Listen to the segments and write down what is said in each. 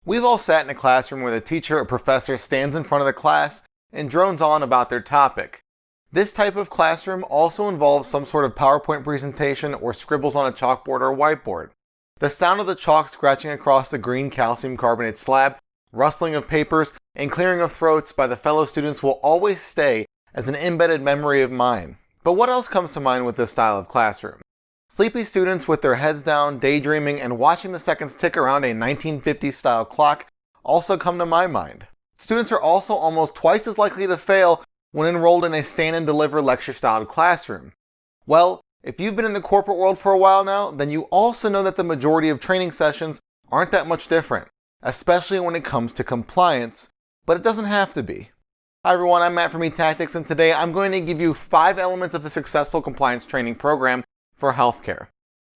We've all sat in a classroom where the teacher or professor stands in front of the class and drones on about their topic. This type of classroom also involves some sort of PowerPoint presentation or scribbles on a chalkboard or whiteboard. The sound of the chalk scratching across the green calcium carbonate slab, rustling of papers, and clearing of throats by the fellow students will always stay as an embedded memory of mine. But what else comes to mind with this style of classroom? Sleepy students with their heads down, daydreaming, and watching the seconds tick around a 1950s style clock also come to my mind. Students are also almost twice as likely to fail when enrolled in a stand and deliver lecture styled classroom. Well, if you've been in the corporate world for a while now, then you also know that the majority of training sessions aren't that much different, especially when it comes to compliance, but it doesn't have to be. Hi everyone, I'm Matt from eTactics, and today I'm going to give you 5 elements of a successful compliance training program for healthcare.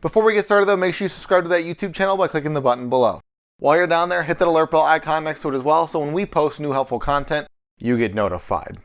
Before we get started though, make sure you subscribe to that YouTube channel by clicking the button below. While you're down there, hit that alert bell icon next to it as well, so when we post new helpful content, you get notified.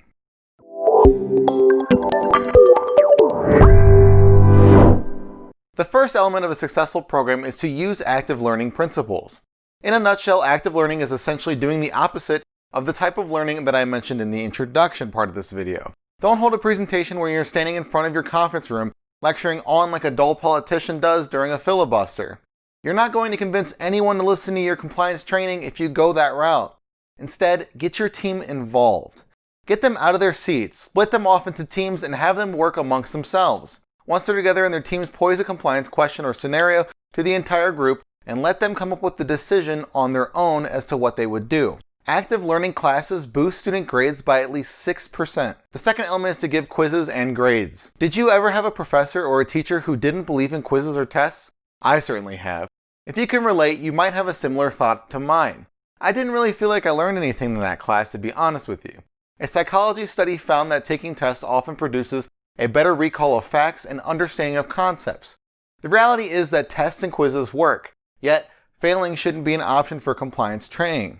The first element of a successful program is to use active learning principles. In a nutshell, active learning is essentially doing the opposite of the type of learning that I mentioned in the introduction part of this video. Don't hold a presentation where you're standing in front of your conference room lecturing on like a dull politician does during a filibuster. You're not going to convince anyone to listen to your compliance training if you go that route. Instead, get your team involved. Get them out of their seats, split them off into teams, and have them work amongst themselves. Once they're together and their teams pose a compliance question or scenario to the entire group, and let them come up with the decision on their own as to what they would do. Active learning classes boost student grades by at least 6%. The second element is to give quizzes and grades. Did you ever have a professor or a teacher who didn't believe in quizzes or tests? I certainly have. If you can relate, you might have a similar thought to mine. I didn't really feel like I learned anything in that class, to be honest with you. A psychology study found that taking tests often produces a better recall of facts and understanding of concepts. The reality is that tests and quizzes work, yet failing shouldn't be an option for compliance training.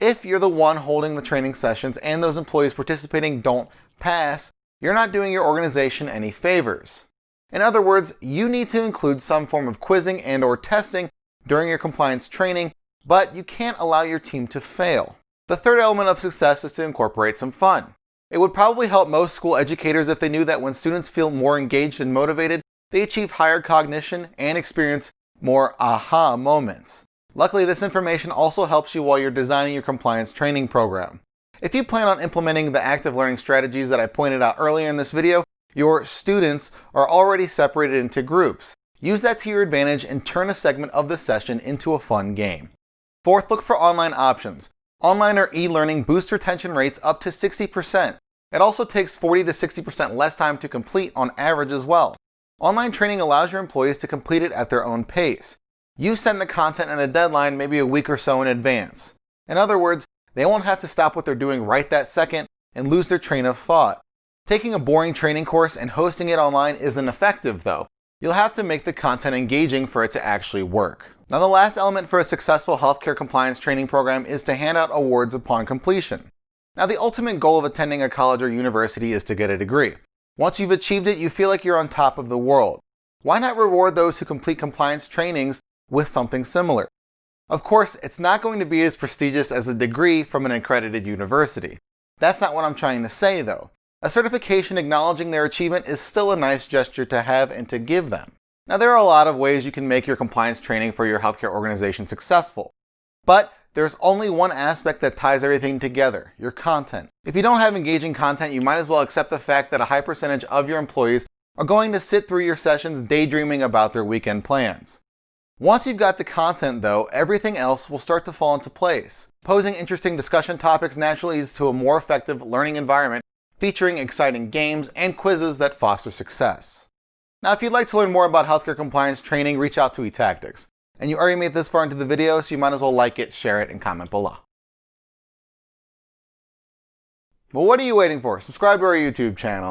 If you're the one holding the training sessions and those employees participating don't pass, you're not doing your organization any favors. In other words, you need to include some form of quizzing and or testing during your compliance training, but you can't allow your team to fail. The third element of success is to incorporate some fun. It would probably help most school educators if they knew that when students feel more engaged and motivated, they achieve higher cognition and experience more aha moments. Luckily, this information also helps you while you're designing your compliance training program. If you plan on implementing the active learning strategies that I pointed out earlier in this video, your students are already separated into groups. Use that to your advantage and turn a segment of the session into a fun game. Fourth, look for online options. Online or e-learning boosts retention rates up to 60%. It also takes 40 to 60% less time to complete on average as well. Online training allows your employees to complete it at their own pace. You send the content and a deadline maybe a week or so in advance. In other words, they won't have to stop what they're doing right that second and lose their train of thought. Taking a boring training course and hosting it online isn't effective though. You'll have to make the content engaging for it to actually work. Now the last element for a successful healthcare compliance training program is to hand out awards upon completion. Now the ultimate goal of attending a college or university is to get a degree. Once you've achieved it, you feel like you're on top of the world. Why not reward those who complete compliance trainings with something similar? Of course, it's not going to be as prestigious as a degree from an accredited university. That's not what I'm trying to say though. A certification acknowledging their achievement is still a nice gesture to have and to give them. Now there are a lot of ways you can make your compliance training for your healthcare organization successful. But there's only one aspect that ties everything together, your content. If you don't have engaging content, you might as well accept the fact that a high percentage of your employees are going to sit through your sessions daydreaming about their weekend plans. Once you've got the content though, everything else will start to fall into place. Posing interesting discussion topics naturally leads to a more effective learning environment featuring exciting games and quizzes that foster success. Now if you'd like to learn more about healthcare compliance training, reach out to eTactics. And you already made this far into the video, so you might as well like it, share it, and comment below. Well, what are you waiting for? Subscribe to our YouTube channel.